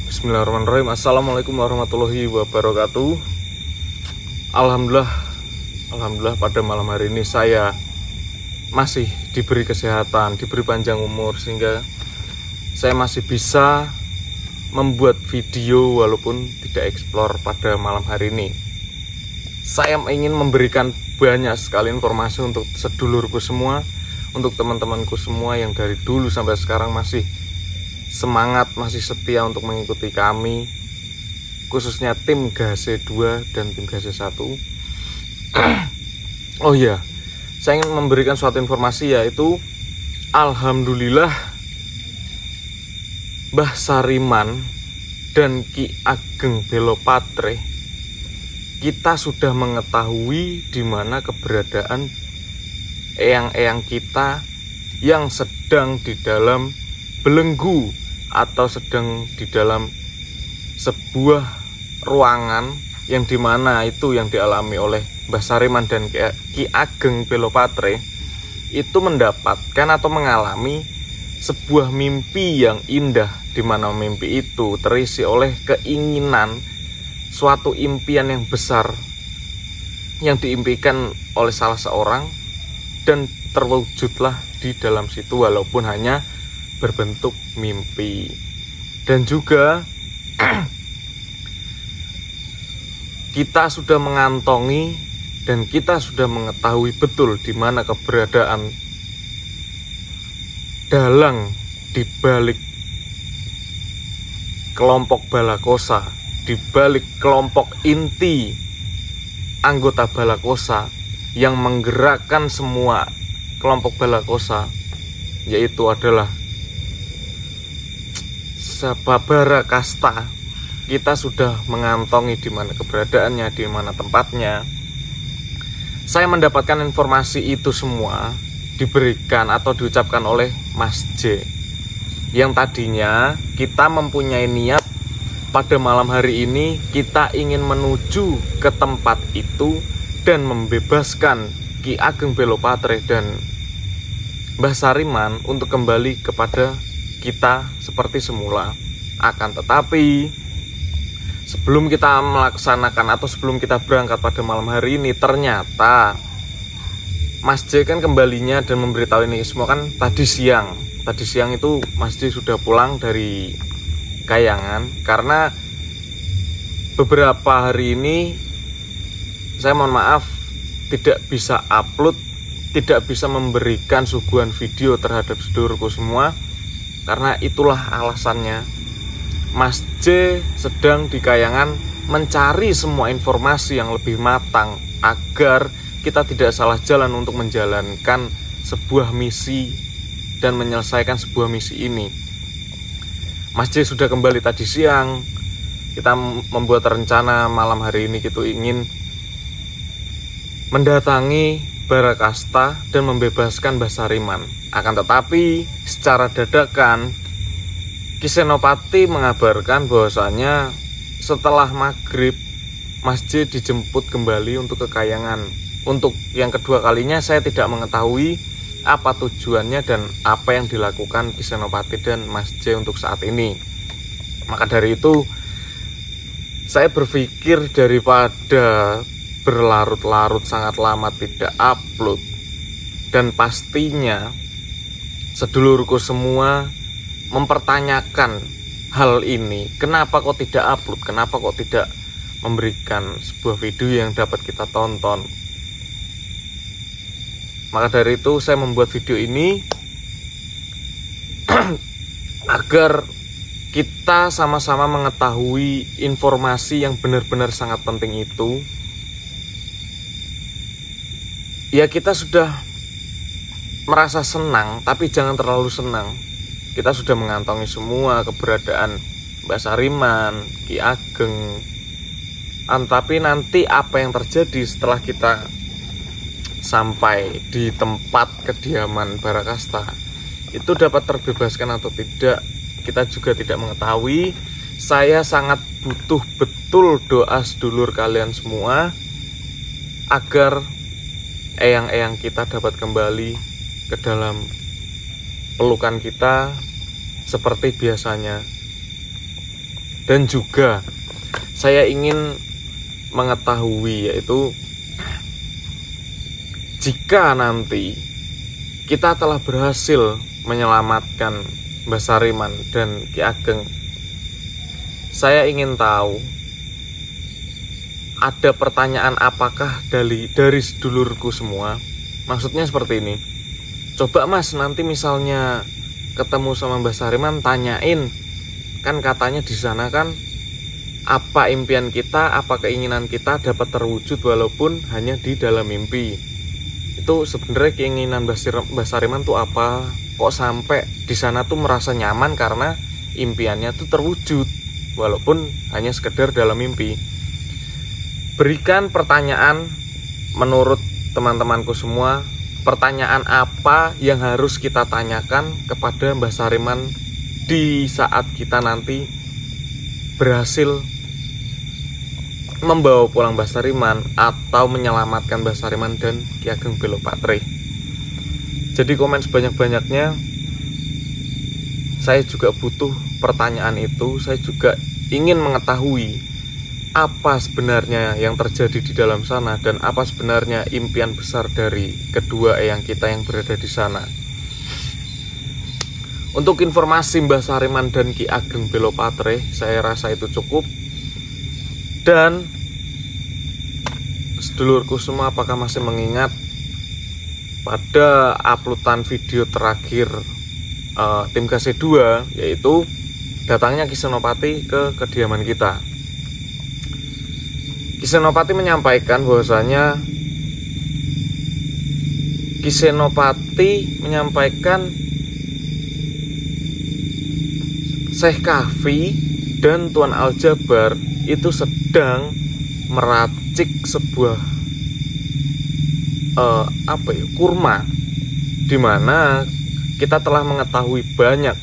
Bismillahirrahmanirrahim. Assalamualaikum warahmatullahi wabarakatuh. Alhamdulillah pada malam hari ini saya masih diberi kesehatan, diberi panjang umur, sehingga saya masih bisa membuat video walaupun tidak eksplor pada malam hari ini. Saya ingin memberikan banyak sekali informasi untuk sedulurku semua, untuk teman-temanku semua yang dari dulu sampai sekarang masih semangat, masih setia untuk mengikuti kami, khususnya tim Gase 2 dan tim Gase 1. Oh iya, saya ingin memberikan suatu informasi, yaitu alhamdulillah Mbah Sariman dan Ki Ageng Belopatre, kita sudah mengetahui di mana keberadaan eyang-eyang kita yang sedang di dalam belenggu atau sedang di dalam sebuah ruangan yang dimana itu yang dialami oleh Mbah Sariman dan Ki Ageng Belopatre itu mendapatkan atau mengalami sebuah mimpi yang indah, di mana mimpi itu terisi oleh keinginan, suatu impian yang besar yang diimpikan oleh salah seorang, dan terwujudlah di dalam situ walaupun hanya berbentuk mimpi. Dan juga kita sudah mengantongi dan kita sudah mengetahui betul di mana keberadaan dalang di balik kelompok Balakosa, di balik kelompok inti anggota Balakosa yang menggerakkan semua kelompok Balakosa, yaitu adalah Sababara Kasta. Kita sudah mengantongi di mana keberadaannya, di mana tempatnya. Saya mendapatkan informasi itu semua diberikan atau diucapkan oleh Mas J, yang tadinya kita mempunyai niat pada malam hari ini kita ingin menuju ke tempat itu dan membebaskan Ki Ageng Belopatre dan Mbah Sariman untuk kembali kepada kita seperti semula. Akan tetapi sebelum kita melaksanakan atau sebelum kita berangkat pada malam hari ini, ternyata Mas J kan kembalinya dan memberitahu ini semua kan tadi siang. Tadi siang itu Mas J sudah pulang dari Kayangan, karena beberapa hari ini saya mohon maaf tidak bisa upload, tidak bisa memberikan suguhan video terhadap sedulurku semua, karena itulah alasannya. Mas J sedang di Kayangan mencari semua informasi yang lebih matang agar kita tidak salah jalan untuk menjalankan sebuah misi dan menyelesaikan sebuah misi ini. Mas J sudah kembali tadi siang. Kita membuat rencana malam hari ini kita ingin mendatangi Barakasta dan membebaskan Mbah Sariman. Akan tetapi secara dadakan Ki Senopati mengabarkan bahwasanya setelah maghrib Mas J dijemput kembali untuk ke Kayangan. Untuk yang kedua kalinya saya tidak mengetahui apa tujuannya dan apa yang dilakukan Ki Senopati dan Mas J untuk saat ini. Maka dari itu saya berpikir daripada berlarut-larut sangat lama tidak upload, dan pastinya sedulurku semua mempertanyakan hal ini, kenapa kok tidak upload, kenapa kok tidak memberikan sebuah video yang dapat kita tonton. Maka dari itu saya membuat video ini agar kita sama-sama mengetahui informasi yang benar-benar sangat penting itu. Ya, kita sudah merasa senang, tapi jangan terlalu senang. Kita sudah mengantongi semua keberadaan Mbah Sariman, Ki Ageng. Tapi nanti apa yang terjadi setelah kita sampai di tempat kediaman Barakasta itu dapat terbebaskan atau tidak, kita juga tidak mengetahui. Saya sangat butuh betul doa sedulur kalian semua agar eyang-eyang kita dapat kembali ke dalam pelukan kita seperti biasanya. Dan juga saya ingin mengetahui, yaitu jika nanti kita telah berhasil menyelamatkan Mbah Sariman dan Ki Ageng, saya ingin tahu ada pertanyaan apakah dari sedulurku semua. Maksudnya seperti ini, coba Mas nanti misalnya ketemu sama Mbah Sariman, tanyain, kan katanya di sana kan apa impian kita, apa keinginan kita dapat terwujud walaupun hanya di dalam mimpi. Itu sebenarnya keinginan Mbah Sariman tuh apa? Kok sampai di sana tuh merasa nyaman karena impiannya tuh terwujud walaupun hanya sekedar dalam mimpi. Berikan pertanyaan menurut teman-temanku semua, pertanyaan apa yang harus kita tanyakan kepada Mbah Sariman di saat kita nanti berhasil membawa pulang Mbah Sariman atau menyelamatkan Mbah Sariman dan Ki Ageng Belopatre. Jadi komen sebanyak-banyaknya. Saya juga butuh pertanyaan itu. Saya juga ingin mengetahui apa sebenarnya yang terjadi di dalam sana dan apa sebenarnya impian besar dari kedua eyang kita yang berada di sana. Untuk informasi Mbah Sariman dan Ki Ageng Belopatre, saya rasa itu cukup. Dan sedulurku semua, apakah masih mengingat pada uploadan video terakhir tim KC2, yaitu datangnya Ki Senopati ke kediaman kita. Ki Senopati menyampaikan bahwasanya Syekh Kahfi dan Tuan Aljabar itu sedang meracik sebuah kurma, di mana kita telah mengetahui banyak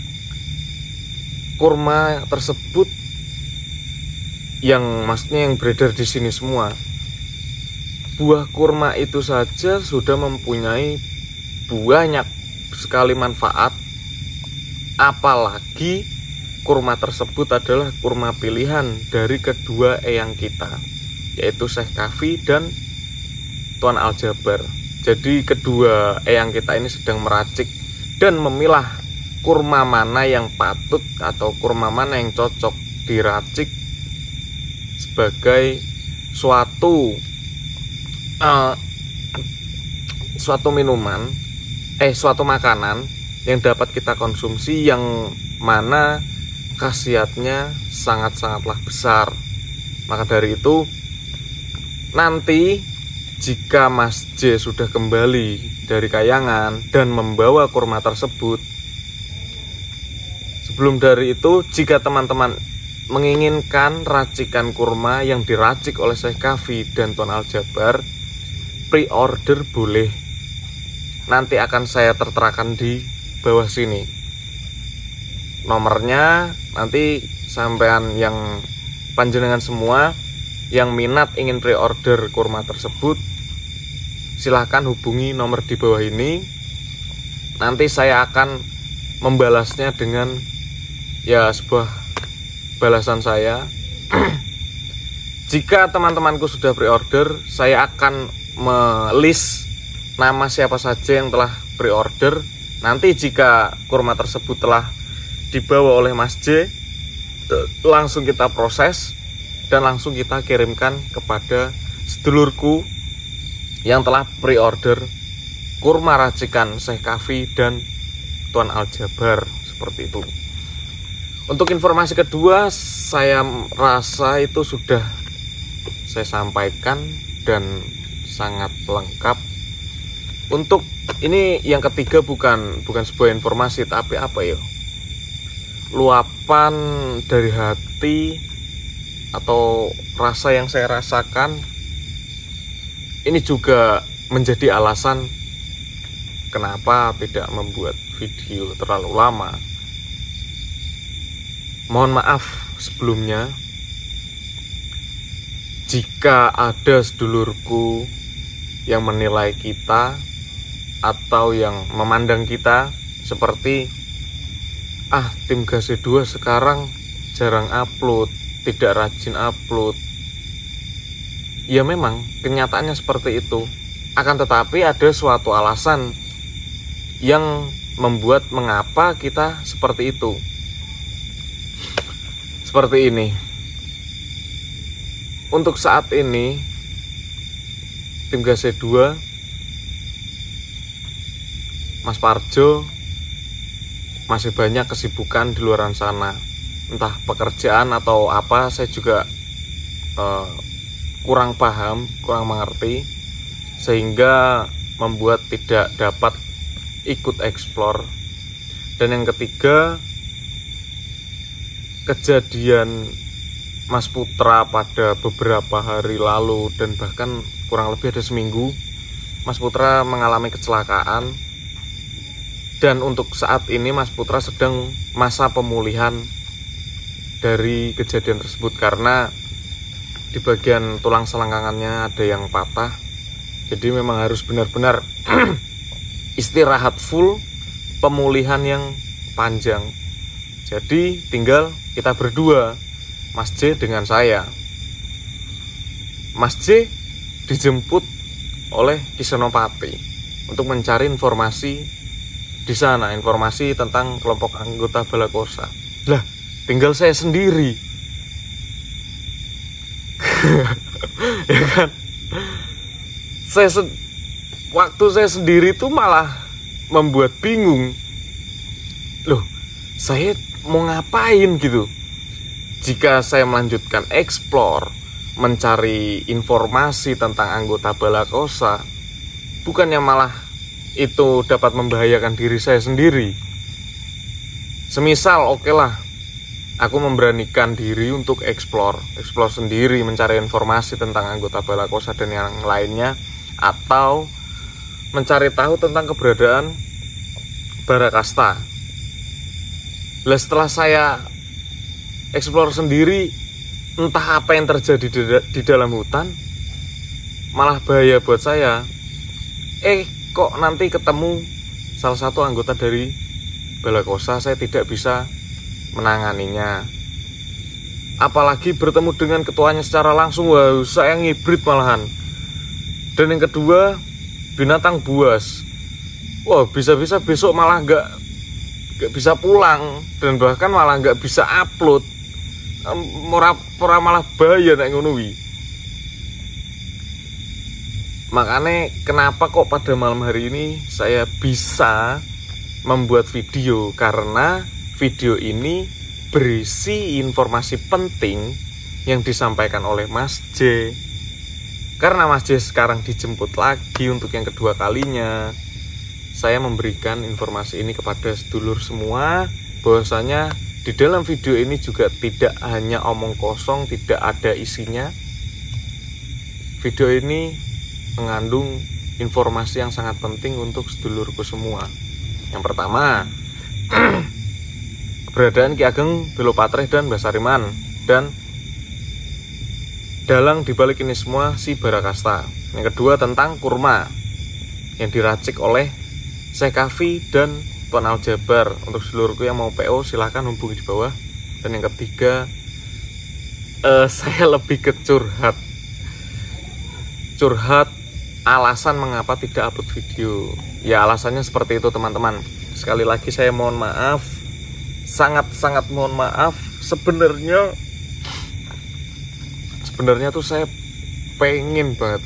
kurma tersebut yang maksudnya yang beredar di sini semua. Buah kurma itu saja sudah mempunyai banyak sekali manfaat, apalagi kurma tersebut adalah kurma pilihan dari kedua eyang kita, yaitu Syekh Kahfi dan Tuan Aljabar. Jadi kedua eyang kita ini sedang meracik dan memilah kurma mana yang patut atau kurma mana yang cocok diracik sebagai suatu makanan yang dapat kita konsumsi, yang mana khasiatnya sangat-sangatlah besar. Maka dari itu, nanti jika Mas J sudah kembali dari Kayangan dan membawa kurma tersebut, sebelum dari itu, jika teman-teman menginginkan racikan kurma yang diracik oleh Syekh Kahfi dan Tuan Aljabar, pre-order boleh. Nanti akan saya terterakan di bawah sini nomornya. Nanti sampean yang panjenengan semua yang minat ingin pre-order kurma tersebut, silahkan hubungi nomor di bawah ini. Nanti saya akan membalasnya dengan sebuah balasan saya. Jika teman-temanku sudah pre-order, saya akan melist nama siapa saja yang telah pre-order. Nanti jika kurma tersebut telah dibawa oleh Mas J, langsung kita proses dan langsung kita kirimkan kepada sedulurku yang telah pre-order kurma racikan Syekh Kahfi dan Tuan Aljabar, seperti itu. Untuk informasi kedua, saya rasa itu sudah saya sampaikan dan sangat lengkap. Untuk ini yang ketiga bukan sebuah informasi, tapi luapan dari hati atau rasa yang saya rasakan. Ini juga menjadi alasan kenapa tidak membuat video terlalu lama. Mohon maaf sebelumnya jika ada sedulurku yang menilai kita atau yang memandang kita seperti tim KC2 sekarang jarang upload, tidak rajin upload. Ya memang kenyataannya seperti itu. Akan tetapi ada suatu alasan yang membuat mengapa kita seperti itu. Seperti ini. Untuk saat ini tim GC2, Mas Parjo masih banyak kesibukan di luar sana. Entah pekerjaan atau apa, saya juga kurang paham, kurang mengerti, sehingga membuat tidak dapat ikut explore. Dan yang ketiga, kejadian Mas Putra pada beberapa hari lalu dan bahkan kurang lebih ada seminggu, Mas Putra mengalami kecelakaan. Dan untuk saat ini Mas Putra sedang masa pemulihan dari kejadian tersebut, karena di bagian tulang selangkangannya ada yang patah. Jadi memang harus benar-benar istirahat full, pemulihan yang panjang. Jadi tinggal kita berdua, Mas J dengan saya. Mas J dijemput oleh Ki Senopati untuk mencari informasi di sana, informasi tentang kelompok anggota Balakosa. Lah, tinggal saya sendiri. Ya kan? Waktu saya sendiri itu malah membuat bingung. Loh, saya mau ngapain gitu? Jika saya melanjutkan explore, mencari informasi tentang anggota Balakosa, bukannya malah itu dapat membahayakan diri saya sendiri. Semisal oke lah, aku memberanikan diri untuk explore sendiri, mencari informasi tentang anggota Balakosa dan yang lainnya, atau mencari tahu tentang keberadaan Barakasta. Lah, setelah saya explore sendiri, entah apa yang terjadi di dalam hutan, malah bahaya buat saya. Kok nanti ketemu salah satu anggota dari Balakosa, saya tidak bisa menanganinya. Apalagi bertemu dengan ketuanya secara langsung, wah, saya ngibrit malahan. Dan yang kedua, binatang buas. Wah, bisa-bisa besok malah nggak bisa pulang, dan bahkan malah nggak bisa upload. Ora malah bahaya nek ngono kuwi. Makanya kenapa kok pada malam hari ini saya bisa membuat video, karena video ini berisi informasi penting yang disampaikan oleh Mas J. Karena Mas J sekarang dijemput lagi untuk yang kedua kalinya, saya memberikan informasi ini kepada sedulur semua, bahwasanya di dalam video ini juga tidak hanya omong kosong, tidak ada isinya. Video ini mengandung informasi yang sangat penting untuk sedulurku semua. Yang pertama, keberadaan Ki Ageng Belopatrih dan Mbah Sariman, dan dalang dibalik ini semua si Barakasta. Yang kedua, tentang kurma yang diracik oleh Syekh Kafi dan Tuan Aljabar. Untuk seluruhku yang mau PO silahkan hubungi di bawah. Dan yang ketiga, saya lebih ke curhat alasan mengapa tidak upload video. Ya, alasannya seperti itu teman-teman. Sekali lagi saya mohon maaf, sangat-sangat mohon maaf. Sebenarnya tuh saya pengen banget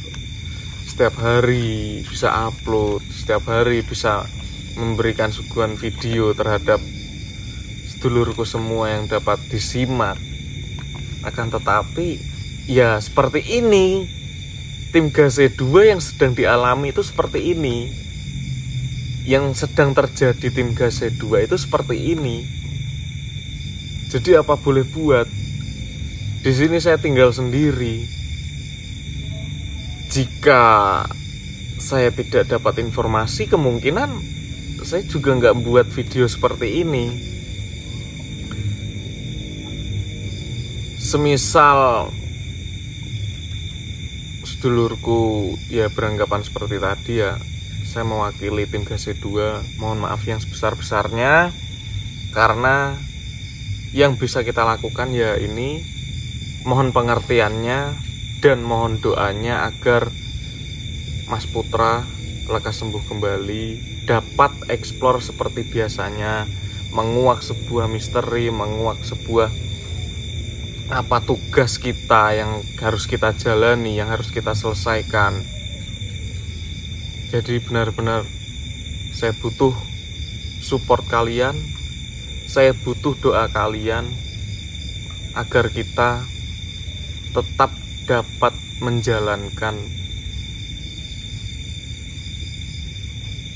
setiap hari bisa upload, setiap hari bisa memberikan suguhan video terhadap sedulurku semua yang dapat disimak. Akan tetapi ya seperti ini, tim GC2 yang sedang dialami itu seperti ini, yang sedang terjadi tim GC2 itu seperti ini. Jadi apa boleh buat, di sini saya tinggal sendiri. Jika saya tidak dapat informasi, kemungkinan saya juga nggak buat video seperti ini. Semisal sedulurku ya beranggapan seperti tadi, ya saya mewakili tim GC2 mohon maaf yang sebesar-besarnya, karena Yang bisa kita lakukan ya ini, mohon pengertiannya dan mohon doanya agar Mas Putra lekas sembuh kembali, dapat eksplor seperti biasanya, menguak sebuah misteri, menguak sebuah apa tugas kita yang harus kita jalani, yang harus kita selesaikan. Jadi benar-benar saya butuh support kalian, saya butuh doa kalian agar kita tetap dapat menjalankan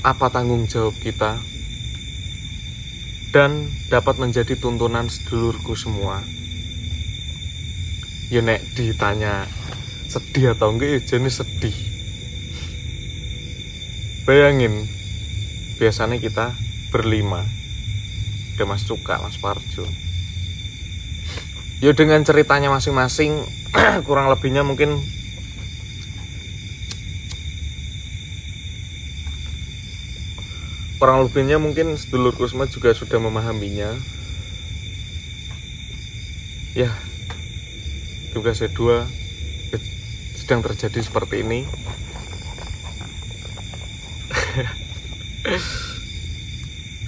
apa tanggung jawab kita dan dapat menjadi tuntunan sedulurku semua. Ya nek ditanya sedih atau enggak, ya jenis sedih. Bayangin, biasanya kita berlima, ada Mas Cuka, Mas Parjo. Ya dengan ceritanya masing-masing, kurang lebihnya mungkin sedulurku semua juga sudah memahaminya. Ya, tugas kedua sedang terjadi seperti ini.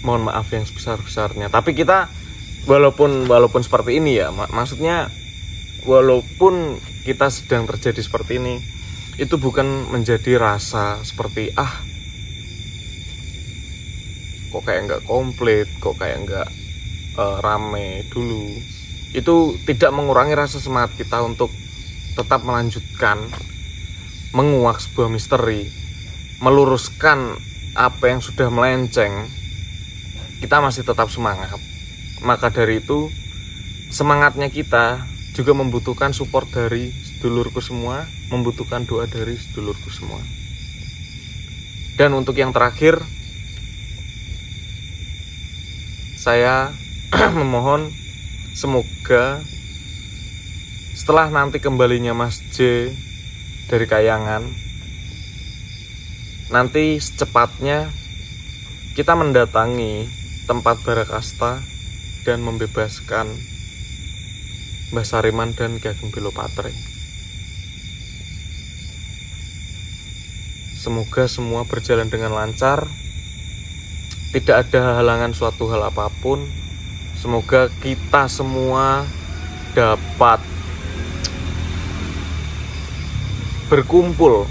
Mohon maaf yang sebesar-besarnya. Tapi kita walaupun seperti ini ya, maksudnya walaupun kita sedang terjadi seperti ini, itu bukan menjadi rasa seperti kok kayak nggak komplit, kok kayak nggak rame dulu. Itu tidak mengurangi rasa semangat kita untuk tetap melanjutkan menguak sebuah misteri, meluruskan apa yang sudah melenceng. Kita masih tetap semangat. Maka dari itu, semangatnya kita juga membutuhkan support dari sedulurku semua, membutuhkan doa dari sedulurku semua. Dan untuk yang terakhir, saya memohon semoga setelah nanti kembalinya Mas J dari Kayangan, nanti secepatnya kita mendatangi tempat Barakasta dan membebaskan Mbah Sariman dan Ki Ageng Belopatre. Semoga semua berjalan dengan lancar, tidak ada halangan suatu hal apapun. Semoga kita semua dapat berkumpul,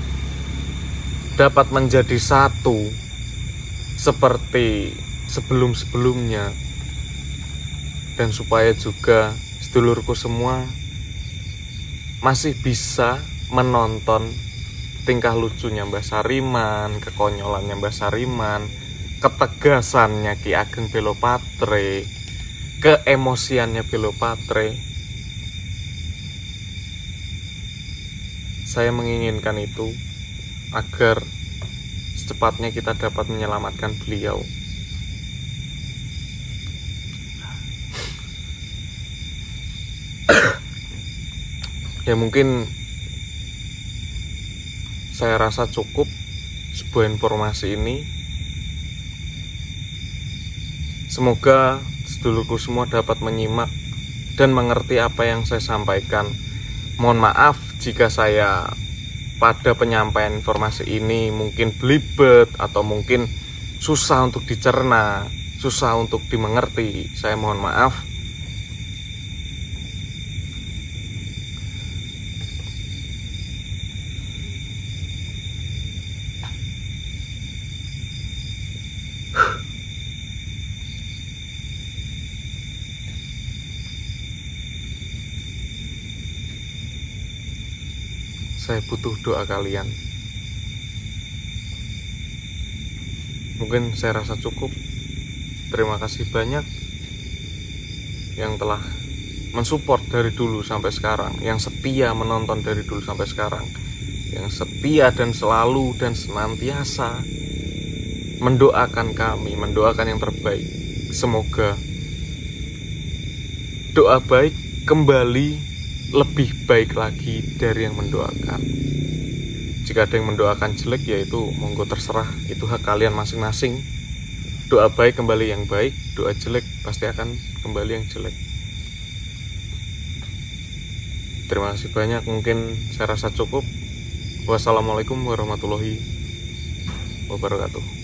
dapat menjadi satu seperti sebelum-sebelumnya, dan supaya juga sedulurku semua masih bisa menonton tingkah lucunya Mbah Sariman, kekonyolannya Mbah Sariman, ketegasannya Ki Ageng Belopatre, keemosiannya Belopatre. Saya menginginkan itu agar secepatnya kita dapat menyelamatkan beliau. Ya mungkin saya rasa cukup sebuah informasi ini. Semoga sedulurku semua dapat menyimak dan mengerti apa yang saya sampaikan. Mohon maaf jika saya pada penyampaian informasi ini mungkin belibet atau mungkin susah untuk dicerna, susah untuk dimengerti. Saya mohon maaf. Saya butuh doa kalian. Mungkin saya rasa cukup. Terima kasih banyak yang telah mensupport dari dulu sampai sekarang, yang setia menonton dari dulu sampai sekarang, yang setia dan selalu dan senantiasa mendoakan kami, mendoakan yang terbaik. Semoga doa baik kembali lebih baik lagi dari yang mendoakan. Jika ada yang mendoakan jelek, yaitu monggo terserah, itu hak kalian masing-masing. Doa baik kembali yang baik, doa jelek pasti akan kembali yang jelek. Terima kasih banyak, mungkin saya rasa cukup. Wassalamualaikum warahmatullahi wabarakatuh.